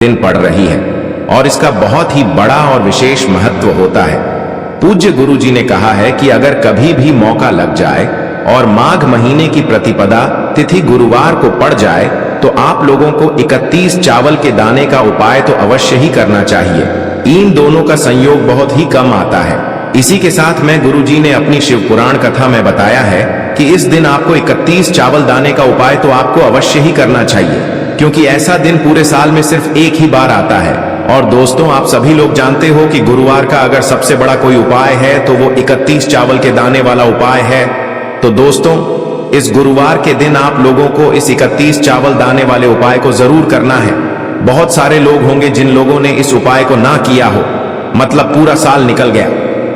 दिन पड़ रही है और इसका बहुत ही बड़ा और विशेष महत्व होता है। पूज्य गुरु जी ने कहा है कि अगर कभी भी मौका लग जाए और माघ महीने की प्रतिपदा तिथि गुरुवार को पड़ जाए तो आप लोगों को 31 चावल के दाने का उपाय तो अवश्य ही करना चाहिए। इन दोनों का संयोग बहुत ही कम आता है। इसी के साथ मैं गुरु जी ने अपनी शिव पुराण कथा में बताया है कि इस दिन आपको 31 चावल दाने का उपाय तो आपको अवश्य ही करना चाहिए, क्योंकि ऐसा दिन पूरे साल में सिर्फ एक ही बार आता है। और दोस्तों, आप सभी लोग जानते हो कि गुरुवार का अगर सबसे बड़ा कोई उपाय है तो वो 31 चावल के दाने वाला उपाय है। तो दोस्तों, इस गुरुवार के दिन आप लोगों को इस 31 चावल दाने वाले उपाय को जरूर करना है। बहुत सारे लोग होंगे जिन लोगों ने इस उपाय को ना किया हो, मतलब पूरा साल निकल गया,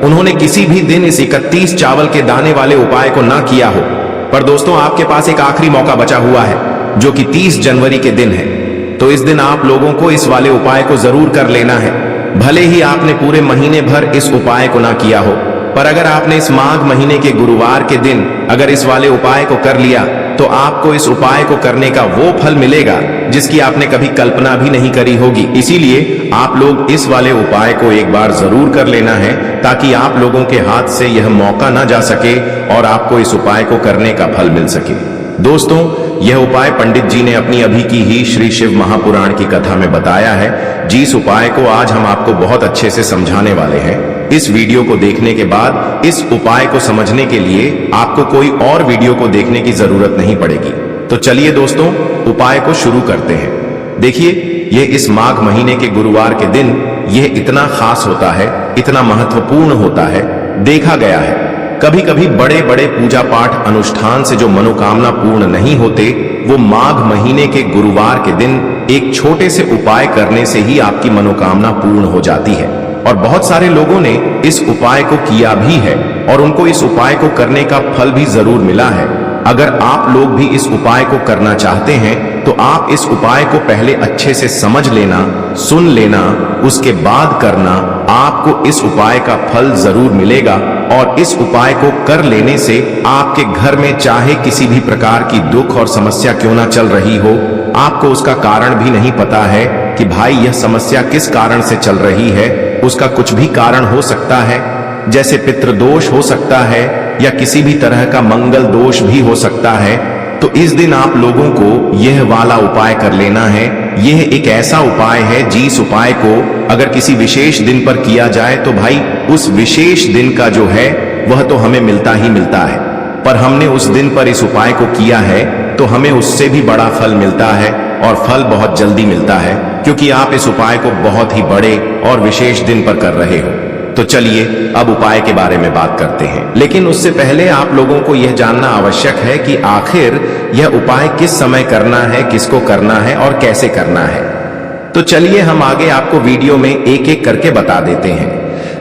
उन्होंने किसी भी दिन इस 31 चावल के दाने वाले उपाय को ना किया हो। पर दोस्तों, आपके पास एक आखिरी मौका बचा हुआ है जो कि 30 जनवरी के दिन है। तो इस दिन आप लोगों को इस वाले उपाय को जरूर कर लेना है। भले ही आपने पूरे महीने भर इस उपाय को ना किया हो, पर अगर आपने इस माघ महीने के गुरुवार के दिन अगर इस वाले उपाय को कर लिया तो आपको इस उपाय को करने का वो फल मिलेगा जिसकी आपने कभी कल्पना भी नहीं करी होगी। इसीलिए आप लोग इस वाले उपाय को एक बार जरूर कर लेना है, ताकि आप लोगों के हाथ से यह मौका ना जा सके और आपको इस उपाय को करने का फल मिल सके। दोस्तों, यह उपाय पंडित जी ने अपनी अभी की ही श्री शिव महापुराण की कथा में बताया है, जिस उपाय को आज हम आपको बहुत अच्छे से समझाने वाले हैं। इस वीडियो को देखने के बाद इस उपाय को समझने के लिए आपको कोई और वीडियो को देखने की जरूरत नहीं पड़ेगी। तो चलिए दोस्तों, उपाय को शुरू करते हैं। देखिए, ये इस माघ महीने के गुरुवार के दिन यह इतना खास होता है, इतना महत्वपूर्ण होता है। देखा गया है कभी कभी बड़े बड़े पूजा पाठ अनुष्ठान से जो मनोकामना पूर्ण नहीं होते, वो माघ महीने के गुरुवार के दिन एक छोटे से उपाय करने से ही आपकी मनोकामना पूर्ण हो जाती है। और बहुत सारे लोगों ने इस उपाय को किया भी है और उनको इस उपाय को करने का फल भी जरूर मिला है। अगर आप लोग भी इस उपाय को करना चाहते हैं तो आप इस उपाय को पहले अच्छे से समझ लेना, सुन लेना, उसके बाद करना। आपको इस उपाय का फल जरूर मिलेगा और इस उपाय को कर लेने से आपके घर में चाहे किसी भी प्रकार की दुख और समस्या क्यों ना चल रही हो, आपको उसका कारण भी नहीं पता है कि भाई यह समस्या किस कारण से चल रही है। उसका कुछ भी कारण हो सकता है, जैसे पितृदोष हो सकता है या किसी भी तरह का मंगल दोष भी हो सकता है। तो इस दिन आप लोगों को यह वाला उपाय कर लेना है। यह एक ऐसा उपाय है जिस उपाय को अगर किसी विशेष दिन पर किया जाए तो भाई उस विशेष दिन का जो है वह तो हमें मिलता ही मिलता है। पर हमने उस दिन पर इस उपाय को किया है तो हमें उससे भी बड़ा फल मिलता है और फल बहुत जल्दी मिलता है, क्योंकि आप इस उपाय को बहुत ही बड़े और विशेष दिन पर कर रहे हो। तो चलिए अब उपाय के बारे में बात करते हैं, लेकिन उससे पहले आप लोगों को यह जानना आवश्यक है कि आखिर यह उपाय किस समय करना है, किसको करना है और कैसे करना है। तो चलिए हम आगे आपको वीडियो में एक एक करके बता देते हैं।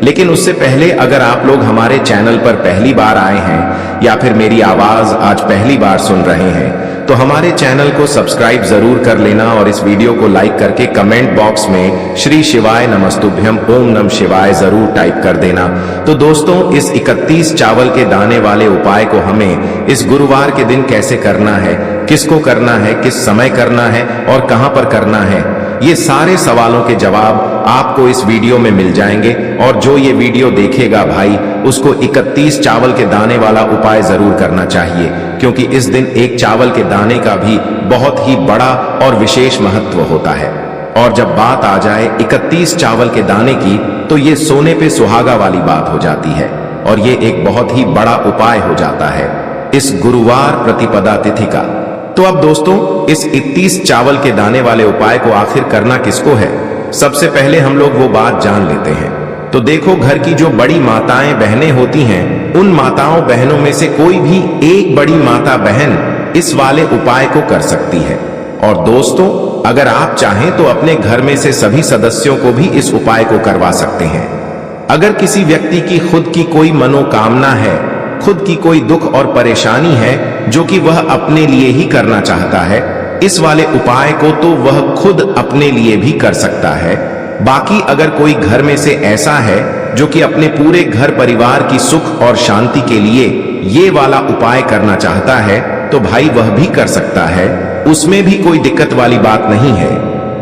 लेकिन उससे पहले अगर आप लोग हमारे चैनल पर पहली बार आए हैं या फिर मेरी आवाज आज पहली बार सुन रहे हैं तो हमारे चैनल को सब्सक्राइब जरूर कर लेना और इस वीडियो को लाइक करके कमेंट बॉक्स में श्री शिवाय नमस्तुभ्यम ओम नमः शिवाय जरूर टाइप कर देना। तो दोस्तों, इस 31 चावल के दाने वाले उपाय को हमें इस गुरुवार के दिन कैसे करना है, किसको करना है, किस समय करना है और कहां पर करना है, ये सारे सवालों के जवाब आपको इस वीडियो में मिल जाएंगे। और जो ये वीडियो देखेगा भाई, उसको 31 चावल के दाने वाला उपाय जरूर करना चाहिए, क्योंकि इस दिन एक चावल के दाने का भी बहुत ही बड़ा और विशेष महत्व होता है। और जब बात आ जाए 31 चावल के दाने की, तो ये सोने पे सुहागा वाली बात हो जाती है और ये एक बहुत ही बड़ा उपाय हो जाता है इस गुरुवार प्रतिपदा तिथि का। तो अब दोस्तों, इस 31 चावल के दाने वाले उपाय को आखिर करना किसको है, सबसे पहले हम लोग वो बात जान लेते हैं। तो देखो, घर की जो बड़ी माताएं बहनें होती हैं, उन माताओं बहनों में से कोई भी एक बड़ी माता बहन इस वाले उपाय को कर सकती है। और दोस्तों, अगर आप चाहें तो अपने घर में से सभी सदस्यों को भी इस उपाय को करवा सकते हैं। अगर किसी व्यक्ति की खुद की कोई मनोकामना है, खुद की कोई दुख और परेशानी है जो कि वह अपने लिए ही करना चाहता है, इस वाले उपाय को तो वह खुद अपने लिए भी कर सकता है। बाकी अगर कोई घर में से ऐसा है जो कि अपने पूरे घर परिवार की सुख और शांति के लिए ये वाला उपाय करना चाहता है, तो भाई वह भी कर सकता है, उसमें भी कोई दिक्कत वाली बात नहीं है।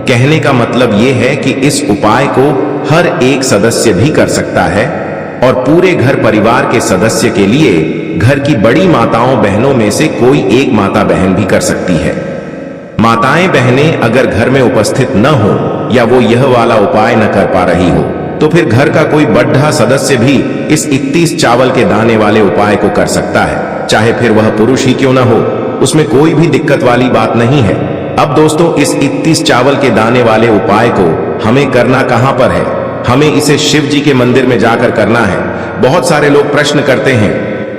कहने का मतलब ये है कि इस उपाय को हर एक सदस्य भी कर सकता है और पूरे घर परिवार के सदस्य के लिए घर की बड़ी माताओं बहनों में से कोई एक माता बहन भी कर सकती है। माताएं बहनें अगर घर में उपस्थित न हो या वो यह वाला उपाय न कर पा रही हो तो फिर घर का कोई बड़ा सदस्य भी इस 31 चावल के दाने वाले उपाय को कर सकता है, चाहे फिर वह पुरुष ही क्यों ना हो, उसमें कोई भी दिक्कत वाली बात नहीं है। अब दोस्तों, इस 31 चावल के दाने वाले उपाय को हमें करना कहां पर है? हमें इसे शिव जी के मंदिर में जाकर करना है। बहुत सारे लोग प्रश्न करते हैं,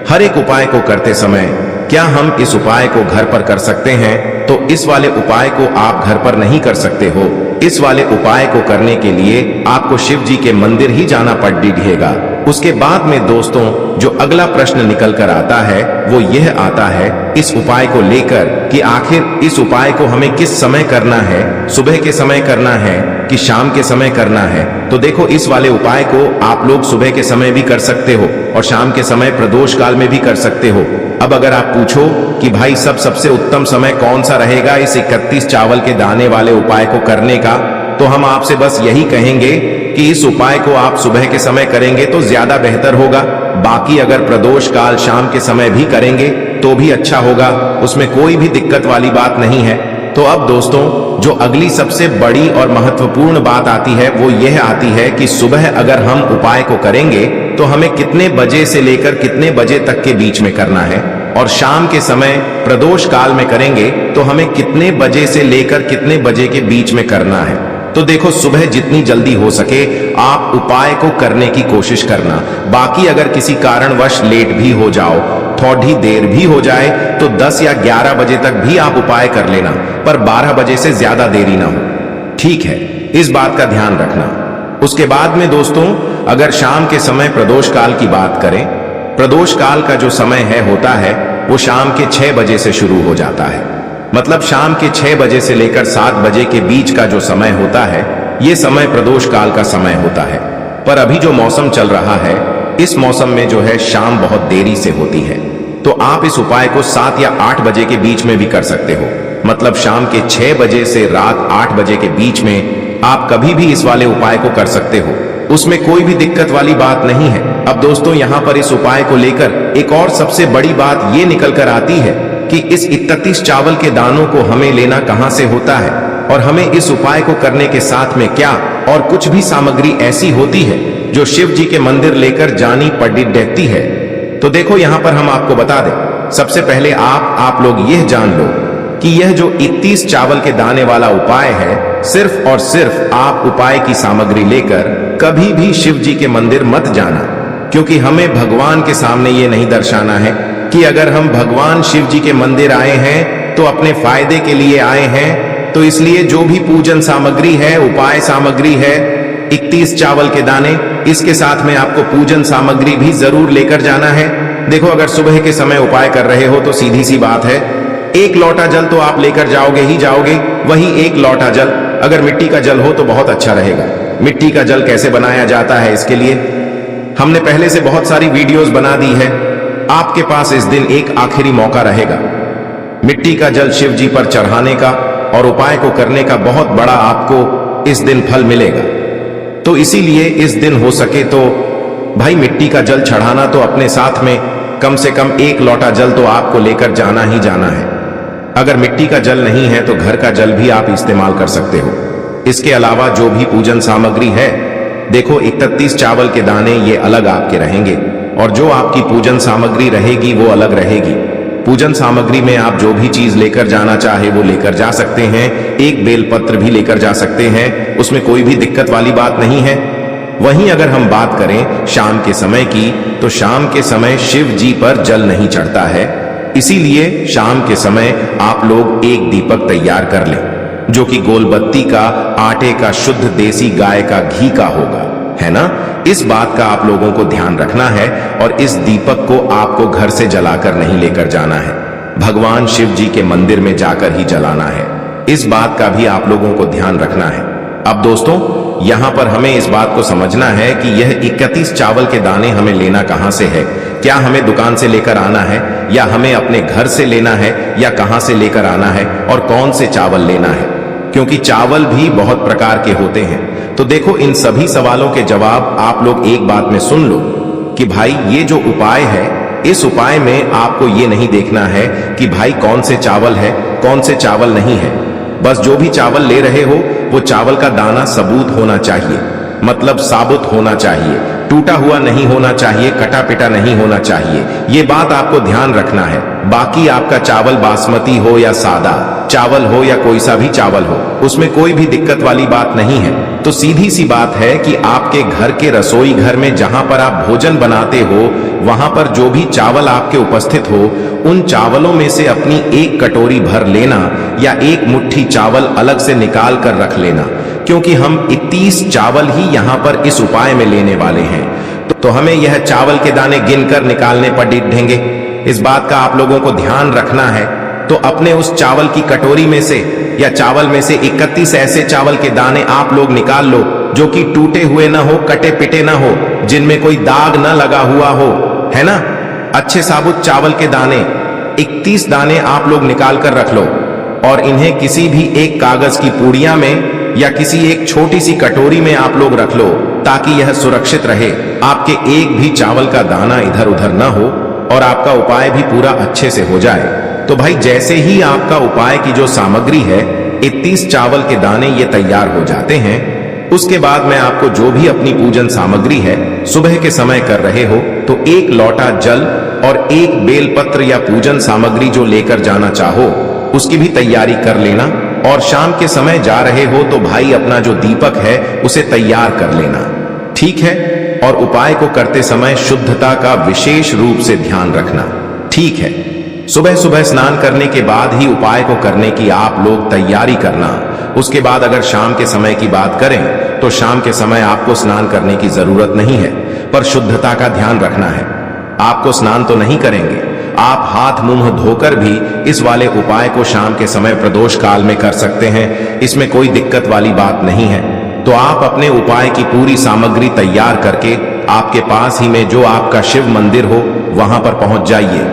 हर एक उपाय को करते समय क्या हम इस उपाय को घर पर कर सकते हैं? तो इस वाले उपाय को आप घर पर नहीं कर सकते हो। इस वाले उपाय को करने के लिए आपको शिव जी के मंदिर ही जाना पड़ेगा। उसके बाद में दोस्तों, जो अगला प्रश्न निकल कर आता है वो यह आता है इस उपाय को लेकर कि आखिर इस उपाय को हमें किस समय करना है, सुबह के समय करना है कि शाम के समय करना है? तो देखो, इस वाले उपाय को आप लोग सुबह के समय भी कर सकते हो और शाम के समय प्रदोष काल में भी कर सकते हो। अब अगर आप पूछो कि भाई सबसे उत्तम समय कौन सा रहेगा इस 31 चावल के दाने वाले उपाय को करने का, तो हम आपसे बस यही कहेंगे कि इस उपाय को आप सुबह के समय करेंगे तो ज्यादा बेहतर होगा। बाकी अगर प्रदोष काल शाम के समय भी करेंगे तो भी अच्छा होगा, उसमें कोई भी दिक्कत वाली बात नहीं है। तो अब दोस्तों, जो अगली सबसे बड़ी और महत्वपूर्ण बात आती है वो यह आती है कि सुबह अगर हम उपाय को करेंगे तो हमें कितने बजे से लेकर कितने बजे तक के बीच में करना है, और शाम के समय प्रदोष काल में करेंगे तो हमें कितने बजे से लेकर कितने बजे के बीच में करना है। तो देखो, सुबह जितनी जल्दी हो सके आप उपाय को करने की कोशिश करना। बाकी अगर किसी कारणवश लेट भी हो जाओ, थोड़ी देर भी हो जाए तो 10 या 11 बजे तक भी आप उपाय कर लेना, पर 12 बजे से ज्यादा देरी ना हो, ठीक है? इस बात का ध्यान रखना। उसके बाद में दोस्तों, अगर शाम के समय प्रदोष काल की बात करें, प्रदोष काल का जो समय होता है वो शाम के 6 बजे से शुरू हो जाता है। मतलब शाम के 6 बजे से लेकर 7 बजे के बीच का जो समय होता है ये समय प्रदोष काल का समय होता है। पर अभी जो मौसम चल रहा है, इस मौसम में जो है शाम बहुत देरी से होती है, तो आप इस उपाय को 7 या 8 बजे के बीच में भी कर सकते हो। मतलब शाम के 6 बजे से रात 8 बजे के बीच में आप कभी भी इस वाले उपाय को कर सकते हो, उसमें कोई भी दिक्कत वाली बात नहीं है। अब दोस्तों, यहाँ पर इस उपाय को लेकर एक और सबसे बड़ी बात ये निकल कर आती है कि इस 31 चावल के दानों को हमें लेना कहां से होता है, और हमें इस उपाय को करने के साथ में क्या और कुछ भी सामग्री ऐसी होती है जो शिव जी के मंदिर लेकर जानी पड़ती है। तो देखो, यहां पर हम आपको बता दें, सबसे पहले आप लोग यह जान लो कि यह जो 31 चावल के दाने वाला उपाय है, सिर्फ और सिर्फ आप उपाय की सामग्री लेकर कभी भी शिव जी के मंदिर मत जाना, क्योंकि हमें भगवान के सामने ये नहीं दर्शाना है कि अगर हम भगवान शिव जी के मंदिर आए हैं तो अपने फायदे के लिए आए हैं। तो इसलिए जो भी पूजन सामग्री है, उपाय सामग्री है, 31 चावल के दाने, इसके साथ में आपको पूजन सामग्री भी जरूर लेकर जाना है। देखो, अगर सुबह के समय उपाय कर रहे हो तो सीधी सी बात है, 1 लोटा जल तो आप लेकर जाओगे ही जाओगे। वही 1 लोटा जल अगर मिट्टी का जल हो तो बहुत अच्छा रहेगा। मिट्टी का जल कैसे बनाया जाता है, इसके लिए हमने पहले से बहुत सारी वीडियोस बना दी है। आपके पास इस दिन एक आखिरी मौका रहेगा मिट्टी का जल शिव जी पर चढ़ाने का, और उपाय को करने का बहुत बड़ा आपको इस दिन फल मिलेगा। तो इसीलिए इस दिन हो सके तो भाई मिट्टी का जल चढ़ाना तो अपने साथ में कम से कम 1 लोटा जल तो आपको लेकर जाना ही जाना है। अगर मिट्टी का जल नहीं है तो घर का जल भी आप इस्तेमाल कर सकते हो। इसके अलावा जो भी पूजन सामग्री है, देखो 31 चावल के दाने ये अलग आपके रहेंगे, और जो आपकी पूजन सामग्री रहेगी वो अलग रहेगी। पूजन सामग्री में आप जो भी चीज लेकर जाना चाहे वो लेकर जा सकते हैं। एक बेलपत्र भी लेकर जा सकते हैं, उसमें कोई भी दिक्कत वाली बात नहीं है। वहीं अगर हम बात करें शाम के समय की, तो शाम के समय शिव जी पर जल नहीं चढ़ता है, इसीलिए शाम के समय आप लोग एक दीपक तैयार कर लें, जो कि गोलबत्ती का, आटे का, शुद्ध देसी गाय का घी का होगा, है ना? इस बात का आप लोगों को ध्यान रखना है, और इस दीपक को आपको घर से जलाकर नहीं लेकर जाना है, भगवान शिव जी के मंदिर में जाकर ही जलाना है। इस बात का भी आप लोगों को ध्यान रखना है। अब दोस्तों, यहां पर हमें इस बात को समझना है कि यह 31 चावल के दाने हमें लेना कहां से है। क्या हमें दुकान से लेकर आना है, या हमें अपने घर से लेना है, या कहां से लेकर आना है, और कौन से चावल लेना है? क्योंकि चावल भी बहुत प्रकार के होते हैं। तो देखो, इन सभी सवालों के जवाब आप लोग एक बात में सुन लो कि भाई ये जो उपाय है, इस उपाय में आपको ये नहीं देखना है कि भाई कौन से चावल है, कौन से चावल नहीं है। बस जो भी चावल ले रहे हो वो चावल का दाना सबूत होना चाहिए, मतलब साबुत होना चाहिए, टूटा हुआ नहीं होना चाहिए, कटा पिटा नहीं होना चाहिए। ये बात आपको ध्यान रखना है। बाकी आपका चावल बासमती हो या सादा चावल हो या कोई सा भी चावल हो, उसमें कोई भी दिक्कत वाली बात नहीं है। तो सीधी सी बात है कि आपके घर के रसोई घर में जहां पर आप भोजन बनाते हो, वहां पर जो भी चावल आपके उपस्थित हो, उन चावलों में से अपनी एक कटोरी भर लेना या एक मुट्ठी चावल अलग से निकाल कर रख लेना, क्योंकि हम 31 चावल ही यहाँ पर इस उपाय में लेने वाले हैं। तो हमें यह चावल के दाने गिनकर निकालने पर डिढेंगे। इस बात का आप लोगों को ध्यान रखना है। तो अपने उस चावल की कटोरी में से या चावल में से 31 ऐसे चावल के दाने आप लोग निकाल लो जो कि टूटे हुए ना हो, कटे पिटे ना हो, जिनमें कोई दाग ना लगा हुआ हो, है ना। अच्छे साबुत चावल के दाने 31 दाने आप लोग निकाल कर रख लो और इन्हें किसी भी एक कागज की पूड़िया में या किसी एक छोटी सी कटोरी में आप लोग रख लो, ताकि यह सुरक्षित रहे, आपके एक भी चावल का दाना इधर उधर ना हो और आपका उपाय भी पूरा अच्छे से हो जाए। तो भाई जैसे ही आपका उपाय की जो सामग्री है, 31 चावल के दाने ये तैयार हो जाते हैं, उसके बाद मैं आपको जो भी अपनी पूजन सामग्री है सुबह के समय कर रहे हो, तो 1 लोटा जल और 1 बेलपत्र या पूजन सामग्री जो लेकर जाना चाहो उसकी भी तैयारी कर लेना। और शाम के समय जा रहे हो तो भाई अपना जो दीपक है उसे तैयार कर लेना, ठीक है। और उपाय को करते समय शुद्धता का विशेष रूप से ध्यान रखना, ठीक है। सुबह सुबह स्नान करने के बाद ही उपाय को करने की आप लोग तैयारी करना। उसके बाद अगर शाम के समय की बात करें तो शाम के समय आपको स्नान करने की जरूरत नहीं है, पर शुद्धता का ध्यान रखना है। आपको स्नान तो नहीं करेंगे, आप हाथ मुंह धोकर भी इस वाले उपाय को शाम के समय प्रदोष काल में कर सकते हैं, इसमें कोई दिक्कत वाली बात नहीं है। तो आप अपने उपाय की पूरी सामग्री तैयार करके आपके पास ही में जो आपका शिव मंदिर हो वहां पर पहुंच जाइए।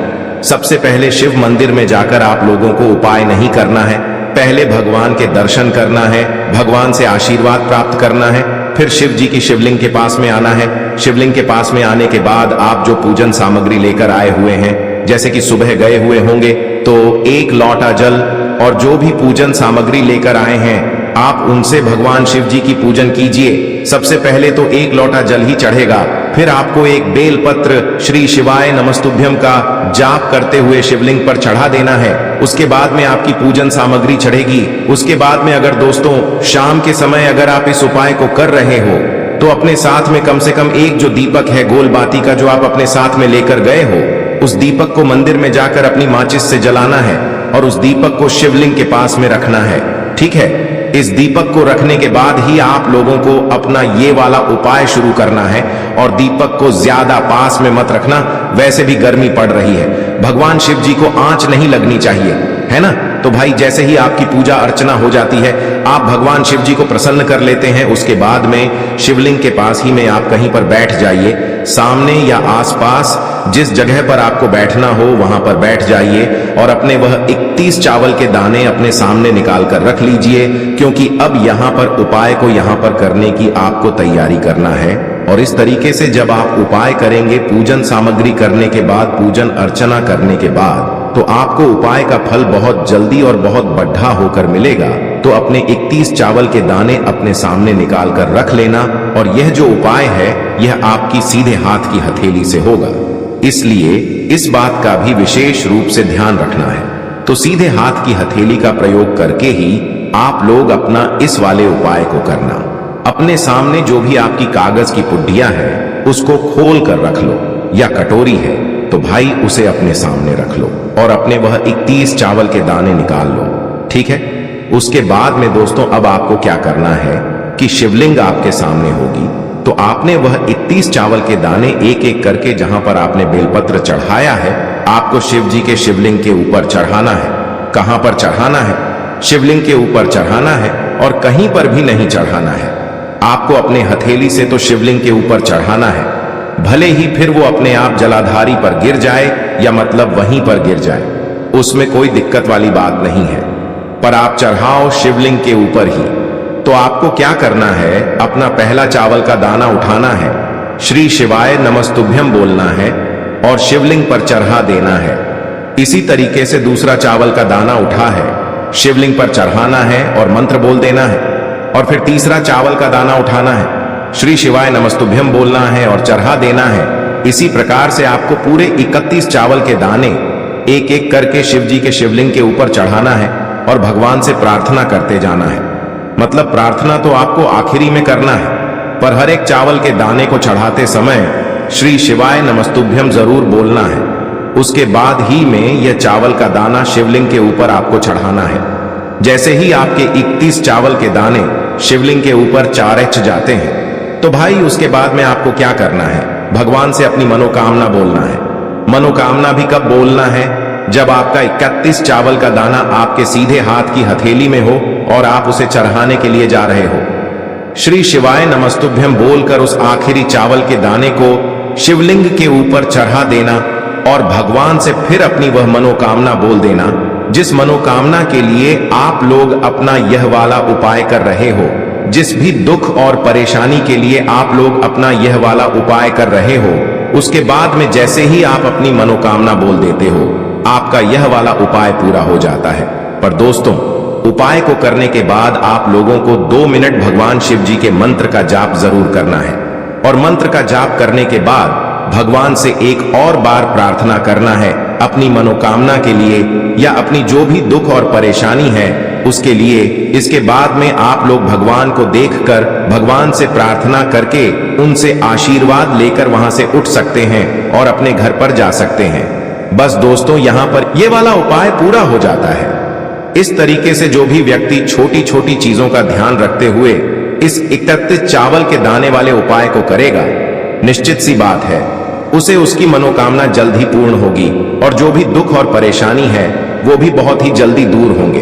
सबसे पहले शिव मंदिर में जाकर आप लोगों को उपाय नहीं करना है, पहले भगवान के दर्शन करना है, भगवान से आशीर्वाद प्राप्त करना है, फिर शिव जी की शिवलिंग के पास में आना है। शिवलिंग के पास में आने के बाद आप जो पूजन सामग्री लेकर आए हुए हैं, जैसे कि सुबह गए हुए होंगे तो 1 लोटा जल और जो भी पूजन सामग्री लेकर आए हैं आप उनसे भगवान शिव जी की पूजन कीजिए। सबसे पहले तो 1 लोटा जल ही चढ़ेगा, फिर आपको एक बेलपत्र श्री शिवाय नमस्तुभ्यम का जाप करते हुए शिवलिंग पर चढ़ा देना है। उसके बाद में आपकी पूजन सामग्री चढ़ेगी। उसके बाद में अगर दोस्तों शाम के समय अगर आप इस उपाय को कर रहे हो तो अपने साथ में कम से कम एक जो दीपक है गोल बाती का जो आप अपने साथ में लेकर गए हो, उस दीपक को मंदिर में जाकर अपनी माचिस से जलाना है और उस दीपक को शिवलिंग के पास में रखना है, ठीक है। इस दीपक को रखने के बाद ही आप लोगों को अपना ये वाला उपाय शुरू करना है और दीपक को ज्यादा पास में मत रखना, वैसे भी गर्मी पड़ रही है। भगवान शिव जी को आंच नहीं लगनी चाहिए, है ना। तो भाई जैसे ही आपकी पूजा अर्चना हो जाती है, आप भगवान शिव जी को प्रसन्न कर लेते हैं। उसके बाद में शिवलिंग के पास ही में आप कहीं पर बैठ जाइए, सामने या आसपास जिस जगह पर आपको बैठना हो वहां पर बैठ जाइए और अपने वह 31 चावल के दाने अपने सामने निकाल कर रख लीजिए, क्योंकि अब यहाँ पर उपाय को यहाँ पर करने की आपको तैयारी करना है। और इस तरीके से जब आप उपाय करेंगे, पूजन सामग्री करने के बाद, पूजन अर्चना करने के बाद, तो आपको उपाय का फल बहुत जल्दी और बहुत बढ़ा होकर मिलेगा। तो अपने 31 चावल के दाने अपने सामने निकाल कर रख लेना और यह जो उपाय है यह आपकी सीधे हाथ की हथेली से होगा, इसलिए इस बात का भी विशेष रूप से ध्यान रखना है। तो सीधे हाथ की हथेली का प्रयोग करके ही आप लोग अपना इस वाले उपाय को करना। अपने सामने जो भी आपकी कागज की पुड्डियां है उसको खोल कर रख लो, या कटोरी है तो भाई उसे अपने सामने रख लो और अपने वह 31 चावल के दाने निकाल लो, ठीक है। उसके बाद में दोस्तों अब आपको क्या करना है कि शिवलिंग आपके सामने होगी, तो आपने वह 31 चावल के दाने एक एक करके जहां पर आपने बेलपत्र चढ़ाया है, आपको शिव जी के शिवलिंग के ऊपर चढ़ाना है। कहां पर चढ़ाना है? शिवलिंग के ऊपर चढ़ाना है और कहीं पर भी नहीं चढ़ाना है। आपको अपने हथेली से तो शिवलिंग के ऊपर चढ़ाना है, भले ही फिर वो अपने आप जलाधारी पर गिर जाए या मतलब वहीं पर गिर जाए, उसमें कोई दिक्कत वाली बात नहीं है। पर आप चढ़ाओ शिवलिंग के ऊपर ही। तो आपको क्या करना है, अपना पहला चावल का दाना उठाना है, श्री शिवाय नमस्तुभ्यम बोलना है और शिवलिंग पर चढ़ा देना है। इसी तरीके से दूसरा चावल का दाना उठा है, शिवलिंग पर चढ़ाना है और मंत्र बोल देना है। और फिर तीसरा चावल का दाना उठाना है, श्री शिवाय नमस्तुभ्यम बोलना है और चढ़ा देना है। इसी प्रकार से आपको पूरे 31 चावल के दाने एक एक करके शिव जी के शिवलिंग के ऊपर चढ़ाना है और भगवान से प्रार्थना करते जाना है। मतलब प्रार्थना तो आपको आखिरी में करना है, पर हर एक चावल के दाने को चढ़ाते समय श्री शिवाय नमस्तुभ्यम जरूर बोलना है। उसके बाद ही में यह चावल का दाना शिवलिंग के ऊपर आपको चढ़ाना है। जैसे ही आपके 31 चावल के दाने शिवलिंग के ऊपर चारच जाते हैं, तो भाई उसके बाद में आपको क्या करना है, भगवान से अपनी मनोकामना बोलना है। मनोकामना भी कब बोलना है, जब आपका 31 चावल का दाना आपके सीधे हाथ की हथेली में हो और आप उसे चढ़ाने के लिए जा रहे हो। श्री शिवाय नमस्तुभ्यम बोलकर उस आखिरी चावल के दाने को शिवलिंग के ऊपर चढ़ा देना और भगवान से फिर अपनी वह मनोकामना बोल देना, जिस मनोकामना के लिए आप लोग अपना यह वाला उपाय कर रहे हो। जिस भी दुख और परेशानी के लिए आप लोग अपना यह वाला उपाय कर रहे हो, उसके बाद में जैसे ही आप अपनी मनोकामना बोल देते हो, आपका यह वाला उपाय पूरा हो जाता है। पर दोस्तों, उपाय को करने के बाद आप लोगों को 2 मिनट भगवान शिव जी के मंत्र का जाप जरूर करना है और मंत्र का जाप करने के बाद भगवान से एक और बार प्रार्थना करना है अपनी मनोकामना के लिए या अपनी जो भी दुख और परेशानी है उसके लिए। इसके बाद में आप लोग भगवान को देखकर भगवान से प्रार्थना करके उनसे आशीर्वाद लेकर वहां से उठ सकते हैं और अपने घर पर जा सकते हैं। बस दोस्तों, यहां पर यह वाला उपाय पूरा हो जाता है। इस तरीके से जो भी व्यक्ति छोटी छोटी चीजों का ध्यान रखते हुए इस 31 चावल के दाने वाले उपाय को करेगा, निश्चित सी बात है उसे उसकी मनोकामना जल्द ही पूर्ण होगी और जो भी दुख और परेशानी है वो भी बहुत ही जल्दी दूर होंगे।